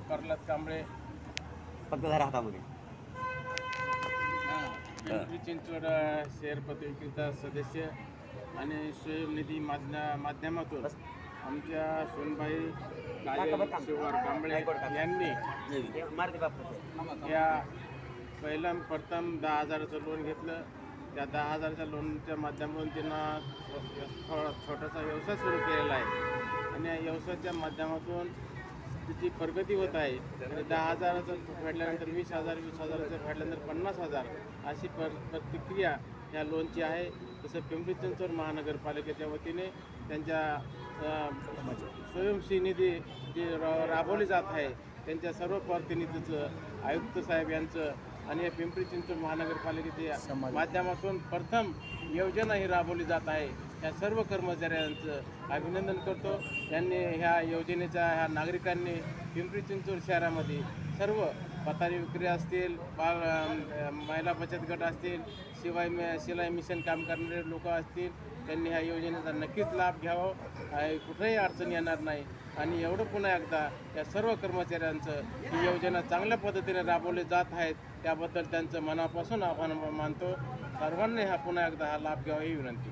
प्रल्हाद कांबळे, फक्त धरा हातामध्ये. पिंपरी चिंचवड शहर पतविक्रेता सदस्य आणि स्वयंनिधी माध्यमातून आमच्या सोनबाई काजल शिवार कांबळे यांनी या प्रथम 10,000चं लोन घेतलं. त्या 10,000च्या लोनच्या माध्यमातून त्यांना छोटासा व्यवसाय सुरू केलेला आहे आणि या व्यवसायाच्या माध्यमातून तिची प्रगती होत आहे. आणि 10,000चं फेडल्यानंतर 20,000, 20,000चं फेडल्यानंतर 50,000 अशी प्रतिक्रिया या लोनची आहे. तसं पिंपरी चिंचवड महानगरपालिकेच्या वतीने त्यांच्या स्वयंसिद्धी निधी जी राबवली जात आहे त्यांच्या सर्व प्रतिनिधीचं, आयुक्त साहेब यांचं आणि या पिंपरी चिंचवड महानगरपालिकेच्या माध्यमातून प्रथम योजना ही राबवली जात आहे. या सर्व कर्मचाऱ्यांचं अभिनंदन करतो. यांनी ह्या योजनेच्या ह्या नागरिकांनी पिंपरी चिंचवड शहरामध्ये सर्व पतारी विक्री असतील, महिला बचत गट असतील, शिलाई मिशन काम करणारे लोक असतील, त्यांनी ह्या योजनेचा नक्कीच लाभ घ्यावा. कुठेही अडचण येणार नाही. आणि एवढं पुन्हा एकदा या सर्व कर्मचाऱ्यांचं ही योजना चांगल्या पद्धतीने राबवली जात आहेत त्याबद्दल त्यांचं मनापासून आभार मानतो. सर्वांनी हा पुन्हा एकदा हा लाभ घ्यावा ही विनंती.